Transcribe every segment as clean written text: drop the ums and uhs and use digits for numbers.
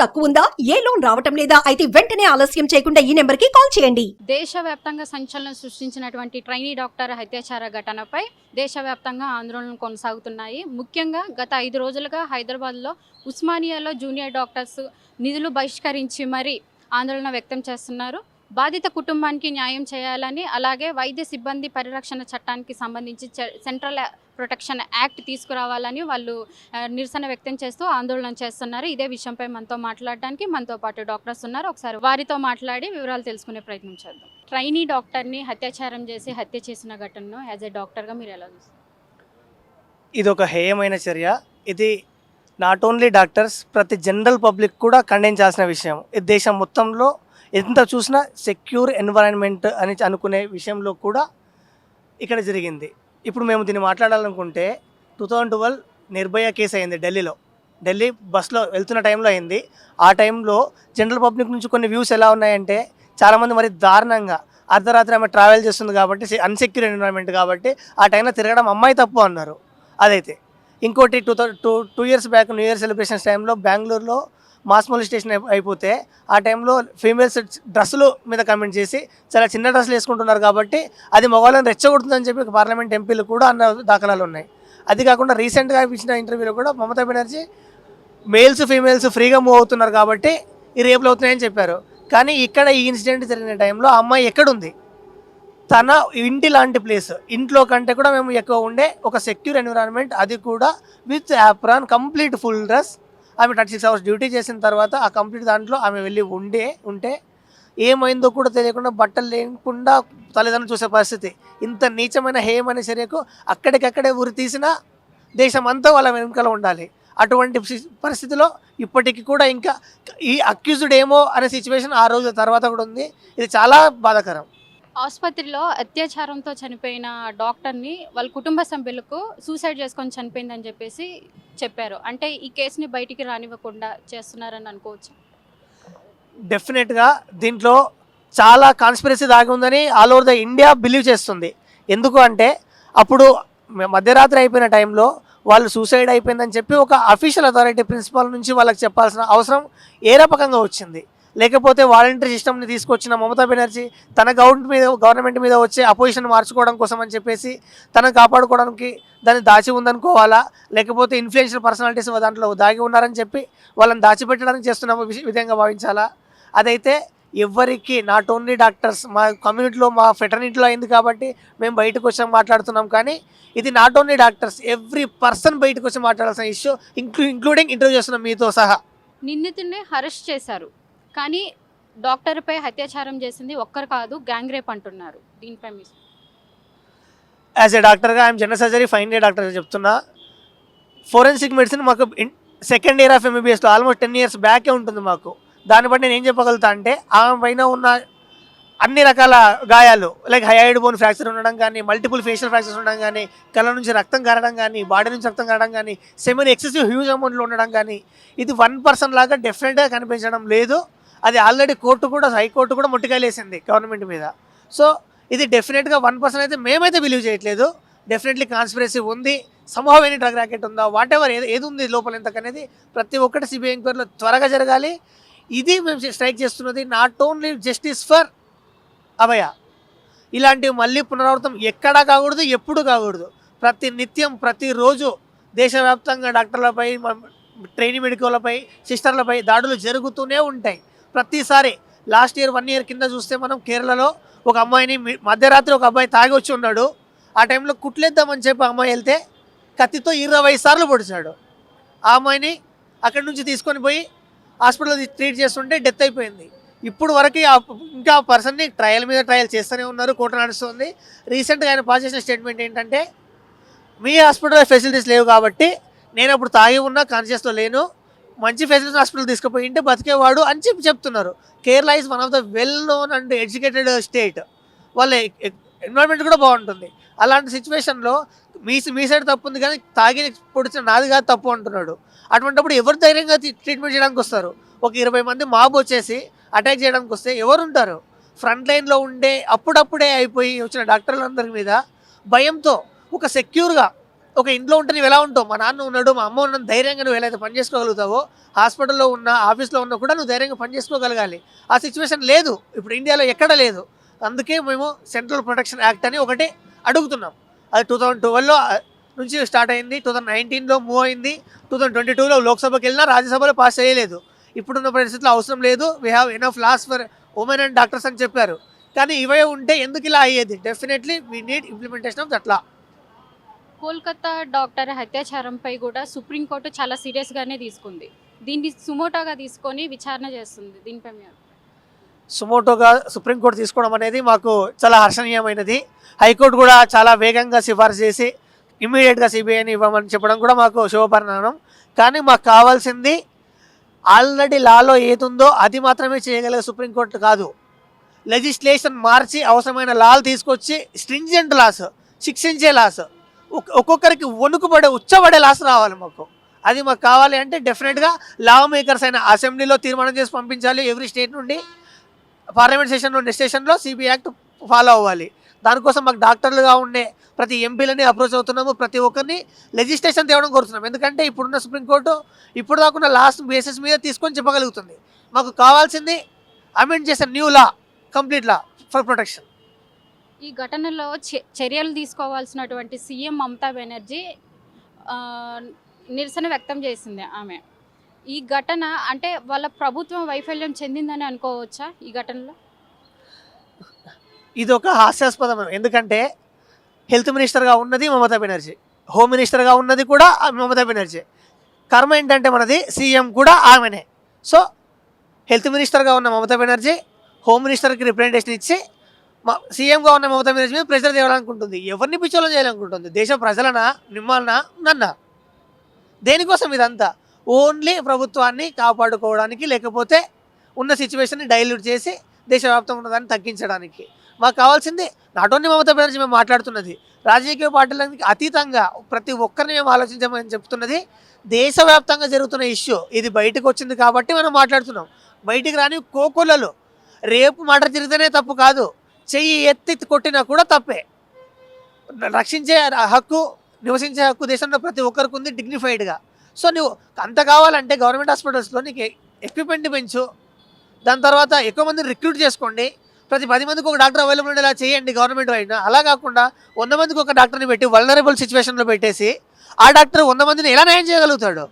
తక్కువ ఉందా? ఏ లోన్ రావటం లేదా? అయితే వెంటనే ఆలస్యం చేయకుండా ఈ నెంబర్కి కాల్ చేయండి. దేశవ్యాప్తంగా సంచలనం సృష్టించినటువంటి ట్రైనీ డాక్టర్ హత్యాచార ఘటనపై దేశవ్యాప్తంగా ఆందోళనలు కొనసాగుతున్నాయి. ముఖ్యంగా గత 5 రోజులుగా హైదరాబాద్లో ఉస్మానియాలో జూనియర్ డాక్టర్స్ నిధులు బహిష్కరించి మరీ ఆందోళన వ్యక్తం చేస్తున్నారు. బాధిత కుటుంబానికి న్యాయం చేయాలని, అలాగే వైద్య సిబ్బంది పరిరక్షణ చట్టానికి సంబంధించి సెంట్రల్ ప్రొటెక్షన్ యాక్ట్ తీసుకురావాలని వాళ్ళు నిరసన వ్యక్తం చేస్తూ ఆందోళన చేస్తున్నారు. ఇదే విషయంపై మనతో మాట్లాడడానికి మనతో పాటు డాక్టర్స్ ఉన్నారు. ఒకసారి వారితో మాట్లాడి వివరాలు తెలుసుకునే ప్రయత్నం చేద్దాం. ట్రైనీ డాక్టర్ని అత్యాచారం చేసి హత్య చేసిన ఘటనను యాజ్ ఏ డాక్టర్గా మీరు ఎలా చూస్తారు? ఇది ఒక హేయమైన చర్య. ఇది నాట్ ఓన్లీ డాక్టర్స్, ప్రతి జనరల్ పబ్లిక్ కూడా ఖండించాల్సిన విషయం. ఇది దేశం మొత్తంలో ఎంత చూసినా సెక్యూర్ ఎన్వైరన్మెంట్ అని అనుకునే విషయంలో కూడా ఇక్కడ జరిగింది. ఇప్పుడు మేము దీన్ని మాట్లాడాలనుకుంటే 2012 నిర్భయ కేసు అయింది ఢిల్లీ బస్లో వెళ్తున్న టైంలో అయింది. ఆ టైంలో జనరల్ పబ్లిక్ నుంచి కొన్ని వ్యూస్ ఎలా ఉన్నాయంటే, చాలామంది మరి దారుణంగా అర్ధరాత్రి ఆమె ట్రావెల్ చేస్తుంది కాబట్టి, అన్సెక్యూర్ ఎన్విరాన్మెంట్ కాబట్టి ఆ టైంలో తిరగడం అమ్మాయి తప్పు అన్నారు. అదైతే ఇంకోటి 2 years back new year celebrations టైంలో బెంగళూరులో మాస్ మొలిస్టేషన్ అయిపోతే ఆ టైంలో ఫీమేల్స్ డ్రెస్సుల మీద కమెంట్ చేసి చాలా చిన్న డ్రెస్సులు వేసుకుంటున్నారు కాబట్టి అది మగవాళ్ళని రెచ్చగొడుతుందని చెప్పి పార్లమెంట్ ఎంపీలు కూడా అన్న దాఖలాలు ఉన్నాయి. అది కాకుండా రీసెంట్గా ఇచ్చిన ఇంటర్వ్యూలో కూడా మమతా బెనర్జీ మేల్స్ ఫీమేల్స్ ఫ్రీగా మూవ్ అవుతున్నారు కాబట్టి ఈ రేపులు అవుతున్నాయని చెప్పారు. కానీ ఇక్కడ ఈ ఇన్సిడెంట్ జరిగిన టైంలో ఆ అమ్మాయి ఎక్కడుంది? తన ఇంటి లాంటి ప్లేస్, ఇంట్లో కంటే కూడా మేము ఎక్కువ ఉండే ఒక సెక్యూర్ ఎన్విరాన్మెంట్, అది కూడా with apron complete full dress. ఆమె 36 hours డ్యూటీ చేసిన తర్వాత ఆ కంప్లీట్ దాంట్లో ఆమె వెళ్ళి ఉంటే ఏమైందో కూడా తెలియకుండా బట్టలు లేకుండా తల్లిదండ్రులు చూసే పరిస్థితి. ఇంత నీచమైన హేయమైన చర్యకు అక్కడికక్కడే ఉరి తీసిన దేశం అంతా వాళ్ళ వెనుకలో ఉండాలి. అటువంటి పరిస్థితిలో ఇప్పటికీ కూడా ఇంకా ఈ అక్యూజ్డ్ ఏమో అనే సిచ్యువేషన్ ఆ రోజు తర్వాత కూడా ఉంది. ఇది చాలా బాధాకరం. ఆసుపత్రిలో అత్యాచారంతో చనిపోయిన డాక్టర్ని వాళ్ళ కుటుంబ సభ్యులకు సూసైడ్ చేసుకొని చనిపోయిందని చెప్పేసి చెప్పారు. అంటే ఈ కేసుని బయటికి రానివ్వకుండా చేస్తున్నారని అనుకోవచ్చు. డెఫినెట్గా దీంట్లో చాలా కాన్స్పిరసీ దాగి ఉందని all over the India believe చేస్తుంది. ఎందుకు అంటే అప్పుడు మధ్యరాత్రి అయిపోయిన టైంలో వాళ్ళు సూసైడ్ అయిపోయిందని చెప్పి ఒక అఫీషియల్ అథారిటీ ప్రిన్సిపాల్ నుంచి వాళ్ళకి చెప్పాల్సిన అవసరం ఏ రకంగా వచ్చింది? లేకపోతే వాలంటరీ సిస్టమ్ని తీసుకొచ్చిన మమతా బెనర్జీ తన గవర్నమెంట్ మీద వచ్చే అపోజిషన్ మార్చుకోవడం కోసం అని చెప్పేసి తనను కాపాడుకోవడానికి దాన్ని దాచి ఉందనుకోవాలా? లేకపోతే ఇన్ఫ్లుయెన్షియల్ పర్సనాలిటీస్ దాంట్లో దాగి ఉన్నారని చెప్పి వాళ్ళని దాచిపెట్టడానికి చేస్తున్న విధంగా భావించాలా? అదైతే ఎవరికి, నాట్ ఓన్లీ డాక్టర్స్, మా కమ్యూనిటీలో మా ఫెటర్నిటీలో అయింది కాబట్టి మేము బయటకు వచ్చి మాట్లాడుతున్నాం. కానీ ఇది not only doctors, every person బయటకు వచ్చి మాట్లాడాల్సిన ఇష్యూ, ఇంక్లూడింగ్ ఇంటర్వ్యూ చేస్తున్నాం మీతో సహా. నిందితుడిని అరెస్ట్ చేశారు, కానీ డాక్టర్పై అత్యాచారం చేసింది ఒక్కరు కాదు, గ్యాంగ్ రేప్ అంటున్నారు. దీనిపై మీ యాజ్ ఏ డాక్టర్గా I'm general surgery final year డాక్టర్గా చెప్తున్నా. ఫోరెన్సిక్ మెడిసిన్ మాకు సెకండ్ ఇయర్ ఆఫ్ ఎంబీబీఎస్లో ఆల్మోస్ట్ 10 years బ్యాకే ఉంటుంది మాకు. దాన్ని బట్టి నేను ఏం చెప్పగలుగుతా అంటే ఆమె పైన ఉన్న అన్ని రకాల గాయాలు, లైక్ హైడ్ బోన్ ఫ్రాక్చర్ ఉండడం కానీ, మల్టిపుల్ ఫేషియల్ ఫ్రాక్చర్స్ ఉండడం కానీ, కళ్ళ నుంచి రక్తం కారడం కానీ, బాడీ నుంచి రక్తం కారడం కానీ, సెమీన్ ఎక్సెసివ్ హ్యూజ్ అమౌంట్లో ఉండడం కానీ, ఇది 1% లాగా డెఫినెట్గా కనిపించడం లేదు. అది ఆల్రెడీ హైకోర్టు కూడా ముట్టికాయలేసింది గవర్నమెంట్ మీద. సో ఇది డెఫినెట్గా 1% అయితే మేమైతే బిలీవ్ చేయట్లేదు. డెఫినెట్లీ కాన్స్పిరసీ ఉంది, సంభవ్ ఎనీ డ్రగ్ ర్యాకెట్ ఉందా, వాట్ ఎవర్ ఏది ఉంది లోపల ఎంతకనేది ప్రతి ఒక్కటి సిబిఐ ఎంక్వైరీలో త్వరగా జరగాలి. ఇది మేము స్ట్రైక్ చేస్తున్నది. నాట్ ఓన్లీ జస్టిస్ ఫర్ అభయ, ఇలాంటివి మళ్ళీ పునరావృతం ఎక్కడా కాకూడదు, ఎప్పుడు కాకూడదు. ప్రతిరోజు దేశవ్యాప్తంగా డాక్టర్లపై, ట్రైనీ మెడికల్పై, సిస్టర్లపై దాడులు జరుగుతూనే ఉంటాయి. ప్రతిసారి లాస్ట్ ఇయర్ 1 year కింద చూస్తే మనం కేరళలో ఒక అమ్మాయిని మధ్యరాత్రి ఒక అబ్బాయి తాగి వచ్చి ఉన్నాడు. ఆ టైంలో కుట్లేద్దామని చెప్పి అమ్మాయి వెళ్తే కత్తితో 20 సార్లు పొడిచాడు. ఆ అమ్మాయిని అక్కడి నుంచి తీసుకొని పోయి హాస్పిటల్లో ట్రీట్ చేస్తుంటే డెత్ అయిపోయింది. ఇప్పుడు వరకు ఇంకా ఆ పర్సన్ని ట్రయల్ మీద ట్రయల్ చేస్తూనే ఉన్నారు, కోర్టు నడుస్తుంది. రీసెంట్గా ఆయన పాస్ చేసిన స్టేట్మెంట్ ఏంటంటే, మీ హాస్పిటల్లో ఫెసిలిటీస్ లేవు కాబట్టి నేను అప్పుడు తాగి ఉన్నా, కాన్షియస్లో లేను, మంచి ఫెసిలిటీస్ హాస్పిటల్ తీసుకుపోయి ఉంటే బతికేవాడు అని చెప్తున్నారు. Kerala is one of the well known and educated state. వాళ్ళ ఎన్విరాన్మెంట్ కూడా బాగుంటుంది. అలాంటి సిచ్యువేషన్లో మీ సైడ్ తప్పు ఉంది, కానీ తాగి పొడిచిన నాది కాదు తప్పు అంటున్నాడు. అటువంటిప్పుడు ఎవరు ధైర్యంగా ట్రీట్మెంట్ చేయడానికి వస్తారు? ఒక 20 మంది మాబ్ వచ్చేసి అటాక్ చేయడానికి వస్తే ఎవరు ఉంటారు? ఫ్రంట్ లైన్లో ఉండే అప్పుడప్పుడే అయిపోయి వచ్చిన డాక్టర్లందరి మీద భయంతో ఒక సెక్యూర్గా ఒక ఇంట్లో ఉంటే నువ్వు ఎలా ఉంటావు, మా నాన్న ఉన్నాడు, మా అమ్మ ఉన్న ధైర్యంగా నువ్వు ఎలా అయితే పని చేసుకోగలుగుతావో, హాస్పిటల్లో ఉన్న, ఆఫీస్లో ఉన్నా కూడా నువ్వు ధైర్యంగా పని చేసుకోగలగాలి. ఆ సిచ్యువేషన్ లేదు ఇప్పుడు ఇండియాలో, ఎక్కడ లేదు. అందుకే మేము సెంట్రల్ ప్రొటెక్షన్ యాక్ట్ అని ఒకటి అడుగుతున్నాం. అది 2012లో నుంచి స్టార్ట్ అయింది, 2019లో మూవ్ అయింది, 2022లో లోక్సభకి వెళ్ళినా రాజ్యసభలో పాస్ చేయలేదు. ఇప్పుడున్న పరిస్థితుల్లో అవసరం లేదు, we have enough laws for women and doctors అని చెప్పారు. కానీ ఇవే ఉంటే ఎందుకు ఇలా అయ్యేది? Definitely we need implementation of that law. Kolkata doctor అత్యాచారంపై కూడా సుప్రీంకోర్టు చాలా సీరియస్గానే తీసుకుంది. దీన్ని సుమోటోగా తీసుకొని విచారణ చేస్తుంది. దీనిపై మీరు సుమోటోగా సుప్రీంకోర్టు తీసుకోవడం అనేది మాకు చాలా హర్షణీయమైనది. హైకోర్టు కూడా చాలా వేగంగా సిఫార్సు చేసి ఇమ్మీడియట్గా సిబిఐని ఇవ్వమని చెప్పడం కూడా మాకు శుభపరిణామం. కానీ మాకు కావాల్సింది ఆల్రెడీ లాలో ఏదుందో అది మాత్రమే చేయగలిగే సుప్రీంకోర్టు కాదు. లెజిస్లేషన్ మార్చి అవసరమైన లాలు తీసుకొచ్చి స్ట్రింజెంట్ లాస్, శిక్షించే లాస్, ఒక్కొక్కరికి వణుకుపడే ఉచ్చబడే లాస్ రావాలి మాకు. అది మాకు కావాలి అంటే డెఫినెట్గా లా మేకర్స్ అయిన అసెంబ్లీలో తీర్మానం చేసి పంపించాలి. ఎవ్రీ స్టేట్ నుండి పార్లమెంట్ సెషన్లో నెక్స్ట్ సెషన్లో సిబిఐ యాక్ట్ ఫాలో అవ్వాలి. దానికోసం మాకు డాక్టర్లుగా ఉండే ప్రతి ఎంపీలని అప్రోచ్ అవుతున్నాము, ప్రతి ఒక్కరిని లెజిస్లేషన్ తేవడం కోరుతున్నాం. ఎందుకంటే ఇప్పుడున్న సుప్రీంకోర్టు ఇప్పుడు దాకున్న లాస్ట్ బేసిస్ మీద తీసుకొని చెప్పగలుగుతుంది. మాకు కావాల్సింది అమెండ్ చేసే new law, complete law for protection. ఈ ఘటనలో చర్యలు తీసుకోవాల్సినటువంటి సీఎం మమతా బెనర్జీ నిరసన వ్యక్తం చేసింది ఆమె. ఈ ఘటన అంటే వాళ్ళ ప్రభుత్వం వైఫల్యం చెందిందని అనుకోవచ్చా ఈ ఘటనలో? ఇది ఒక హాస్యాస్పదం. ఎందుకంటే హెల్త్ మినిస్టర్గా ఉన్నది మమతా బెనర్జీ, హోమ్ మినిస్టర్గా ఉన్నది కూడా మమతా బెనర్జీ. కర్మ ఏంటంటే మనది సీఎం కూడా ఆమెనే. సో హెల్త్ మినిస్టర్గా ఉన్న మమతా బెనర్జీ హోమ్ మినిస్టర్కి రిప్రజెంటేషన్ ఇచ్చి సీఎంగా ఉన్న మమతా బెనర్జీ మీద ప్రెషర్ తేవాలనుకుంటుంది. ఎవరిని పిచ్చోళం చేయాలనుకుంటుంది? దేశ ప్రజలనా, నిమ్మలనా, నన్నా? దేనికోసం ఇదంతా? ఓన్లీ ప్రభుత్వాన్ని కాపాడుకోవడానికి, లేకపోతే ఉన్న సిచ్యువేషన్ని డైల్యూట్ చేసి దేశవ్యాప్తంగా ఉన్నదాన్ని తగ్గించడానికి. మాకు కావాల్సింది నాట్ ఓన్లీ మమతా బెనర్జీ మేము మాట్లాడుతున్నది, రాజకీయ పార్టీలకి అతీతంగా ప్రతి ఒక్కరిని మేము ఆలోచించమని చెప్తున్నది. దేశవ్యాప్తంగా జరుగుతున్న ఇష్యూ ఇది బయటకు వచ్చింది కాబట్టి మనం మాట్లాడుతున్నాం. బయటికి రాని కోకొల్లలు రేపు మాట జరిగితేనే తప్పు కాదు, చెయ్యి ఎత్తి కొట్టినా కూడా తప్పే. రక్షించే హక్కు, నివసించే హక్కు దేశంలో ప్రతి ఒక్కరికి ఉంది డిగ్నిఫైడ్గా. సో నువ్వు అంత కావాలంటే గవర్నమెంట్ హాస్పిటల్స్లో నీకు ఎక్విప్మెంట్ పెంచు, దాని తర్వాత ఎక్కువ మందిని రిక్రూట్ చేసుకోండి, ప్రతి 10 మందికి ఒక డాక్టర్ అవైలబుల్ ఉండేలా చేయండి గవర్నమెంట్ అయినా. అలా కాకుండా 100 మందికి ఒక డాక్టర్ని పెట్టి వల్నరబుల్ సిచ్యువేషన్లో పెట్టేసి ఆ డాక్టర్ 100 మందిని ఎలా న్యాయం చేయగలుగుతాడు?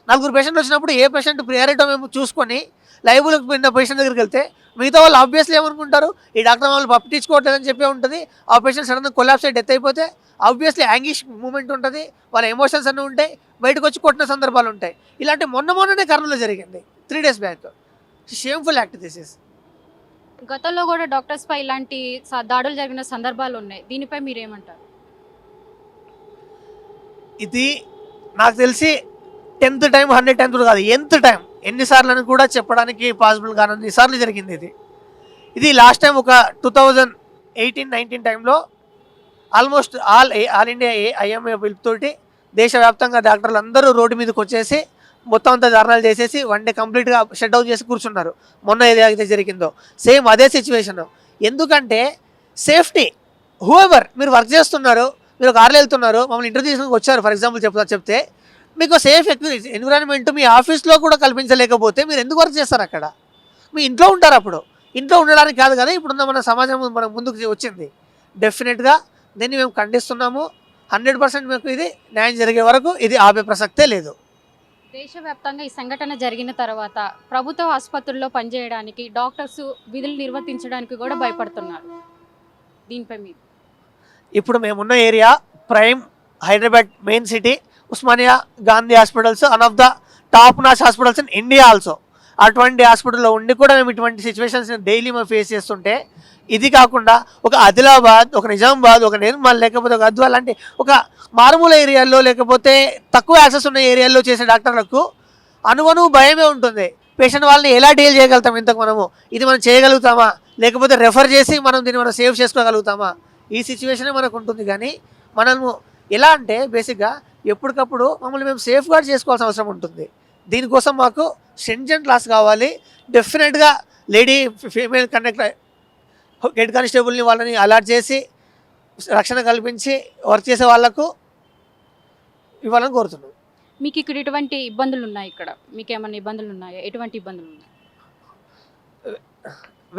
4 పేషెంట్లు వచ్చినప్పుడు ఏ పేషెంట్ ప్రియారిటీ మేము చూసుకొని లైవ్లోకి పోయిన పేషెంట్ దగ్గరికి వెళ్తే మిగతా వాళ్ళు ఆబ్వియస్లీ ఏమనుకుంటారు, ఈ డాక్టర్ వాళ్ళు పట్టించుకోవట్లేదని చెప్పే ఉంటుంది. ఆ పేషెంట్ సడన్గా కొలాప్స్ అయ్యి డెత్ అయిపోతే ఆబ్వియస్లీ యాంగిష్ మూమెంట్ ఉంటుంది, వాళ్ళ ఎమోషన్స్ అన్నీ ఉంటాయి, బయటకు వచ్చి కొట్టిన సందర్భాలు ఉంటాయి. ఇలాంటి మొన్ననే కర్నూలులో జరిగింది 3 days back. Shameful act this is. గతంలో కూడా డాక్టర్స్పై ఇలాంటి దాడులు జరిగిన సందర్భాలు ఉన్నాయి. దీనిపై మీరేమంటారు? ఇది నాకు తెలిసి 10th టైం 110th కాదు, nth టైం, ఎన్నిసార్లు అని కూడా చెప్పడానికి పాసిబుల్ కానన్ని సార్లు జరిగింది ఇది. ఇది లాస్ట్ టైం ఒక 2018-19 టైంలో ఆల్మోస్ట్ ఆల్ ఇండియా ఐఎంఏ పిలుపుతోటి దేశవ్యాప్తంగా డాక్టర్లు అందరూ రోడ్డు మీదకి వచ్చేసి మొత్తం అంతా ధర్నాలు చేసేసి 1 day కంప్లీట్గా షట్ డౌన్ చేసి కూర్చున్నారు. మొన్న ఏదైతే జరిగిందో సేమ్ అదే సిచ్యువేషన్. ఎందుకంటే సేఫ్టీ, హూఎవర్ మీరు వర్క్ చేస్తున్నారు, మీరు ఒక కార్లో వెళ్తున్నారు, మమ్మల్ని ఇంటర్వ్యూ తీసుకుని వచ్చారు ఫర్ ఎగ్జాంపుల్ చెప్తే మీకు సేఫ్ ఎన్విరాన్మెంట్ మీ ఆఫీస్లో కూడా కల్పించలేకపోతే మీరు ఎందుకు వర్క్ చేస్తారు అక్కడ? మీ ఇంట్లో ఉంటారు. అప్పుడు ఇంట్లో ఉండడానికి కాదు కదా ఇప్పుడున్న మన సమాజం మన ముందుకు వచ్చింది. డెఫినెట్గా దీన్ని మేము ఖండిస్తున్నాము. 100% మీకు ఇది న్యాయం జరిగే వరకు ఇది ఆపే ప్రసక్తే లేదు. దేశవ్యాప్తంగా ఈ సంఘటన జరిగిన తర్వాత ప్రభుత్వ ఆసుపత్రుల్లో పనిచేయడానికి డాక్టర్స్ విధులు నిర్వర్తించడానికి కూడా భయపడుతున్నారు. దీనిపై మీరు? ఇప్పుడు మేమున్న area prime Hyderabad main city, Osmania Gandhi hospitals one of the top notch hospitals in India also. అటువంటి హాస్పిటల్లో ఉండి కూడా మేము ఇటువంటి సిచ్యువేషన్స్ డైలీ మేము ఫేస్ చేస్తుంటే, ఇది కాకుండా ఒక ఆదిలాబాద్, ఒక నిజామాబాద్, ఒక నిర్మల్, లేకపోతే ఒక గద్వాల్ లాంటి ఒక మారుమూల ఏరియాల్లో, లేకపోతే తక్కువ యాక్సెస్ ఉన్న ఏరియాల్లో చేసే డాక్టర్లకు అనువను భయమే ఉంటుంది. పేషెంట్ వాళ్ళని ఎలా డీల్ చేయగలుగుతాం? ఇంతకు మనము ఇది మనం చేయగలుగుతామా, లేకపోతే రెఫర్ చేసి మనం దీన్ని మనం సేవ్ చేసుకోగలుగుతామా? ఈ సిచ్యువేషనే మనకు ఉంటుంది. కానీ మనము ఎలా అంటే బేసిక్గా ఎప్పటికప్పుడు మమ్మల్ని మేము సేఫ్ గార్డ్ చేసుకోవాల్సిన అవసరం ఉంటుంది. దీనికోసం మాకు స్ట్రింజెంట్ లాస్ కావాలి. డెఫినెట్గా లేడీ ఫీమేల్ కండక్టర్ హెడ్ కానిస్టేబుల్ని వాళ్ళని అలాట్ చేసి రక్షణ కల్పించి వర్క్ చేసే వాళ్లకు ఇవ్వాలని కోరుతున్నాం. మీకు ఇక్కడ ఎటువంటి ఇబ్బందులు ఉన్నాయి? ఇక్కడ మీకు ఏమైనా ఇబ్బందులు ఉన్నాయా? ఎటువంటి ఇబ్బందులు ఉన్నాయి?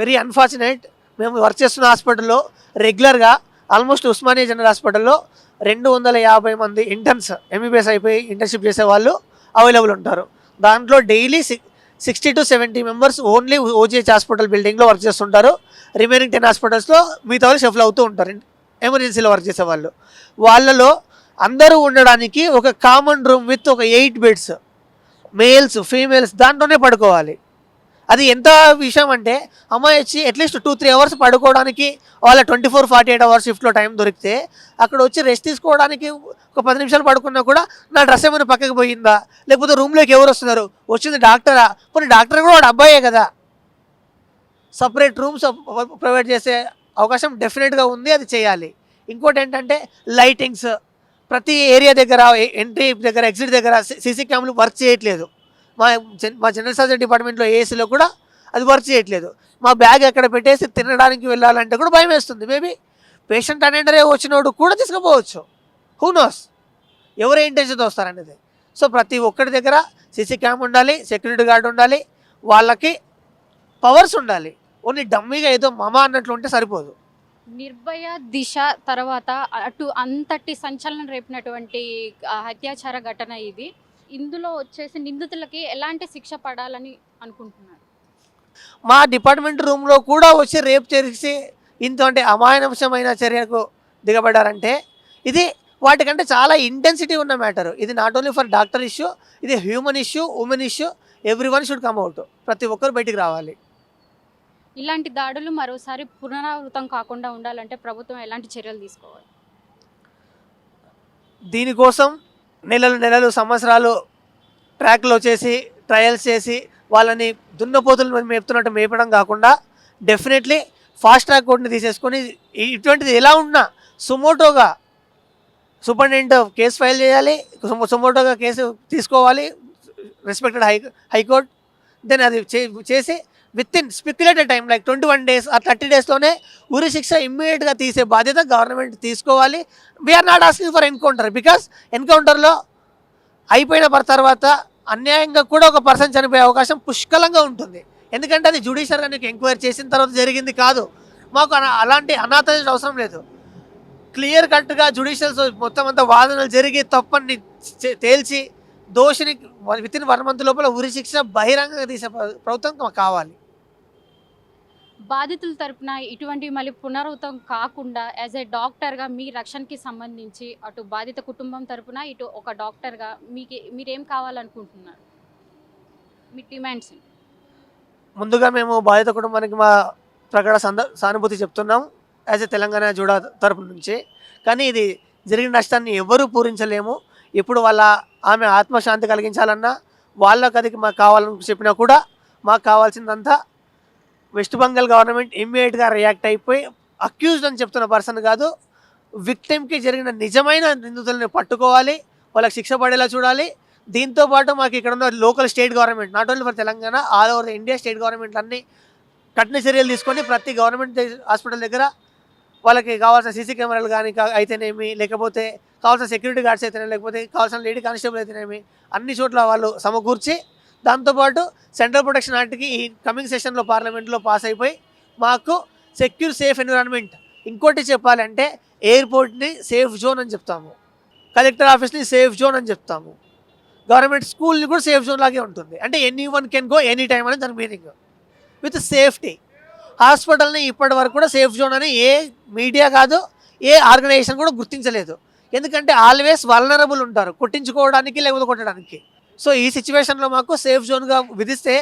వెరీ అన్ఫార్చునేట్, మేము వర్క్ చేస్తున్న హాస్పిటల్లో రెగ్యులర్గా ఆల్మోస్ట్ ఉస్మానియా జనరల్ హాస్పిటల్లో 250 మంది ఇంటర్న్స్ ఎంబీబీఎస్ అయిపోయి ఇంటర్న్షిప్ చేసే వాళ్ళు అవైలబుల్ ఉంటారు. దాంట్లో daily 60 to 70 members only ఓజీహెచ్ hospital బిల్డింగ్లో వర్క్ చేస్తుంటారు. రిమైనింగ్ 10 హాస్పిటల్స్లో మిగతా వాళ్ళు షఫల్ అవుతూ ఉంటారు, ఎమర్జెన్సీలో వర్క్ చేసే వాళ్ళు. వాళ్ళలో అందరూ ఉండడానికి ఒక కామన్ రూమ్ విత్ ఒక 8 బెడ్స్, మేల్స్ ఫీమేల్స్ దాంట్లోనే పడుకోవాలి. అది ఎంత విషయం అంటే అమ్మాయి వచ్చి అట్లీస్ట్ 2-3 అవర్స్ పడుకోవడానికి వాళ్ళ 24-48 అవర్స్ షిఫ్ట్లో టైం దొరికితే అక్కడ వచ్చి రెస్ట్ తీసుకోవడానికి ఒక 10 నిమిషాలు పడుకున్నా కూడా నా డ్రెస్ ఏమైనా పక్కకి పోయిందా, లేకపోతే రూమ్లోకి ఎవరు వస్తున్నారు, వచ్చింది డాక్టరా, పోనీ డాక్టర్ కూడా వాడు అబ్బాయే కదా. సపరేట్ రూమ్స్ ప్రొవైడ్ చేసే అవకాశం డెఫినెట్గా ఉంది, అది చేయాలి. ఇంకోటి ఏంటంటే లైటింగ్స్, ప్రతి ఏరియా దగ్గర ఎంట్రీ దగ్గర ఎగ్జిట్ దగ్గర సీసీ కెమెరాలు వర్క్ చేయట్లేదు. మా జనరల్ సర్జరీ డిపార్ట్మెంట్లో ఏసీలో కూడా అది వర్క్ చేయట్లేదు. మా బ్యాగ్ ఎక్కడ పెట్టేసి తినడానికి వెళ్ళాలంటే కూడా భయం వేస్తుంది. మేబీ పేషెంట్ అటెండరే వచ్చినోడు కూడా తీసుకుపోవచ్చు, హూ నోస్ ఎవరు ఇంటెన్షన్తో వస్తారనేది. సో ప్రతి ఒక్కరి దగ్గర సీసీ క్యామ్ ఉండాలి, సెక్యూరిటీ గార్డ్ ఉండాలి, వాళ్ళకి పవర్స్ ఉండాలి. ఓన్లీ డమ్మీగా ఏదో మమ అన్నట్లు ఉంటే సరిపోదు. నిర్భయ దిశ తర్వాత అటు అంతటి సంచలనం రేపినటువంటి అత్యాచార ఘటన ఇది. ఇందులో వచ్చేసి నిందితులకి ఎలాంటి శిక్ష పడాలని అనుకుంటున్నారు? మా డిపార్ట్మెంట్ రూమ్లో కూడా వచ్చి రేప్ చేసి ఇంత అంటే అమానుషమైన చర్యకు దిగబడ్డారంటే ఇది వాటికంటే చాలా ఇంటెన్సిటీ ఉన్న మ్యాటర్. ఇది not only for doctor issue, ఇది human issue, women issue. Everyone should come out, ప్రతి ఒక్కరు బయటికి రావాలి. ఇలాంటి దాడులు మరోసారి పునరావృతం కాకుండా ఉండాలంటే ప్రభుత్వం ఎలాంటి చర్యలు తీసుకోవాలి? దీనికోసం నెలలు సంవత్సరాలు ట్రాక్లో చేసి ట్రయల్స్ చేసి వాళ్ళని దున్నపోతులు మేపుతున్నట్టు మేపడం కాకుండా డెఫినెట్లీ ఫాస్ట్ ట్రాక్ కోర్టుని తీసేసుకొని ఇటువంటిది ఎలా ఉన్నా సుమోటోగా సూపరింటెండెంట్ కేసు ఫైల్ చేయాలి, సుమోటోగా కేసు తీసుకోవాలి రెస్పెక్టెడ్ హైకోర్టు. దెన్ అది చేసి with in speculated time like 21 days ఆ 30 daysలోనే ఉరి శిక్ష ఇమ్మీడియట్గా తీసే బాధ్యత గవర్నమెంట్ తీసుకోవాలి. We're not asking for encounter, because ఎన్కౌంటర్లో అయిపోయిన తర్వాత అన్యాయంగా కూడా ఒక పర్సన్ చనిపోయే అవకాశం పుష్కలంగా ఉంటుంది. ఎందుకంటే అది జ్యుడిషియల్గా నీకు ఎంక్వైరీ చేసిన తర్వాత జరిగింది కాదు. మాకు అలాంటి అనాథ అవసరం లేదు. క్లియర్ కట్గా జ్యుడిషియల్స్ మొత్తం అంతా వాదనలు జరిగి తప్పని తేల్చి దోషిని విత్ ఇన్ 1 month లోపల ఉరి శిక్ష బహిరంగంగా తీసే ప్రభుత్వం మాకు కావాలి. బాధితుల తరపున ఇటువంటి మళ్ళీ పునరావృతం కాకుండా యాజ్ ఏ డాక్టర్గా మీ రక్షణకి సంబంధించి అటు బాధిత కుటుంబం తరపున ఇటు ఒక డాక్టర్గా మీరేం కావాలనుకుంటున్నారు? మీ డిమాండ్స్? ముందుగా మేము బాధిత కుటుంబానికి మా ప్రగాఢ సానుభూతి చెప్తున్నాం యాజ్ ఏ తెలంగాణ జూడా తరపు నుంచి. కానీ ఇది జరిగిన నష్టాన్ని ఎవరూ పూరించలేము. ఇప్పుడు ఆమె ఆత్మశాంతి కలిగించాలన్నా వాళ్ళకి అది మాకు కావాలని చెప్పినా కూడా మాకు కావాల్సిందంతా వెస్ట్ బెంగాల్ గవర్నమెంట్ ఇమ్మీడియట్గా రియాక్ట్ అయిపోయి అక్యూజ్డ్ అని చెప్తున్న పర్సన్ కాదు, విక్టిమ్కి జరిగిన నిజమైన నిందితులను పట్టుకోవాలి, వాళ్ళకి శిక్ష పడేలా చూడాలి. దీంతోపాటు మాకు ఇక్కడ ఉన్న local state government not only for Telangana all over India state government అన్నీ కఠిన చర్యలు తీసుకొని ప్రతి గవర్నమెంట్ హాస్పిటల్ దగ్గర వాళ్ళకి కావాల్సిన సీసీ కెమెరాలు కానీ అయితేనేమి, లేకపోతే కావాల్సిన సెక్యూరిటీ గార్డ్స్ అయితేనేమి, లేకపోతే కావాల్సిన లేడీ కానిస్టేబుల్ అయితేనేమి అన్ని చోట్ల వాళ్ళు సమకూర్చి దాంతోపాటు సెంట్రల్ ప్రొటెక్షన్ యాక్ట్కి ఈ కమింగ్ సెషన్లో పార్లమెంట్లో పాస్ అయిపోయి మాకు సెక్యూర్ సేఫ్ ఎన్విరాన్మెంట్. ఇంకోటి చెప్పాలంటే ఎయిర్పోర్ట్ని సేఫ్ జోన్ అని చెప్తాము, కలెక్టర్ ఆఫీస్ని సేఫ్ జోన్ అని చెప్తాము, గవర్నమెంట్ స్కూల్ని కూడా సేఫ్ జోన్ లాగే ఉంటుంది. అంటే anyone can go any time అని దాని మీనింగ్ విత్ సేఫ్టీ. హాస్పిటల్ని ఇప్పటి వరకు కూడా సేఫ్ జోన్ అని ఏ మీడియా కాదు ఏ ఆర్గనైజేషన్ కూడా గుర్తించలేదు. ఎందుకంటే ఆల్వేస్ వల్నరబుల్ ఉంటారు కొట్టించుకోవడానికి లేకపోతే కొట్టడానికి. సో ఈ సిచ్యువేషన్లో మాకు సేఫ్ జోన్గా విధిస్తే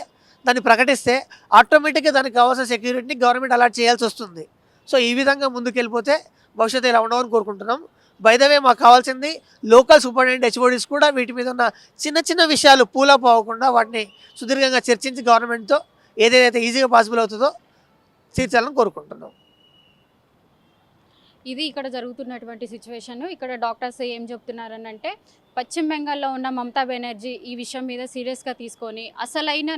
దాన్ని ప్రకటిస్తే ఆటోమేటిక్గా దానికి కావాల్సిన సెక్యూరిటీని గవర్నమెంట్ అలాట్ చేయాల్సి వస్తుంది. సో ఈ విధంగా ముందుకెళ్ళిపోతే భవిష్యత్తు ఇలా ఉండవని కోరుకుంటున్నాం. బై ద వే మాకు కావాల్సింది లోకల్ సూపరింటెండెంట్ హెచ్ఓడీస్ కూడా వీటి మీద ఉన్న చిన్న విషయాలు పూలప్ అవ్వకుండా వాటిని సుదీర్ఘంగా చర్చించి గవర్నమెంట్తో ఏదైతే ఈజీగా పాసిబుల్ అవుతుందో తీర్చాలని కోరుకుంటున్నాం. ఇది ఇక్కడ జరుగుతున్నటువంటి సిచ్యువేషన్. ఇక్కడ డాక్టర్స్ ఏం చెప్తున్నారని అంటే పశ్చిమ బెంగాల్లో ఉన్న మమతా బెనర్జీ ఈ విషయం మీద సీరియస్గా తీసుకొని అసలైన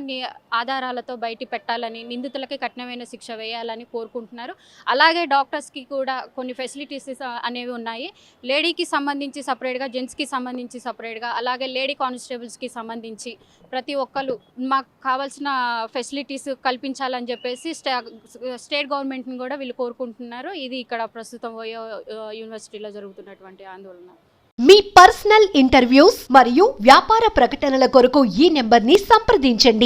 ఆధారాలతో బయట పెట్టాలని, నిందితులకి కఠినమైన శిక్ష వేయాలని కోరుకుంటున్నారు. అలాగే డాక్టర్స్కి కూడా కొన్ని ఫెసిలిటీస్ అనేవి ఉన్నాయి. లేడీకి సంబంధించి సపరేట్గా, జెంట్స్కి సంబంధించి సపరేట్గా, అలాగే లేడీ కానిస్టేబుల్స్కి సంబంధించి ప్రతి ఒక్కరు మాకు కావాల్సిన ఫెసిలిటీస్ కల్పించాలని చెప్పేసి స్టేట్ గవర్నమెంట్ని కూడా వీళ్ళు కోరుకుంటున్నారు. ఇది ఇక్కడ ప్రస్తుతం ఓయో యూనివర్సిటీలో జరుగుతున్నటువంటి ఆందోళన. మీ పర్సనల్ ఇంటర్వ్యూస్ మరియు వ్యాపార ప్రకటనల కొరకు ఈ నెంబర్ని సంప్రదించండి.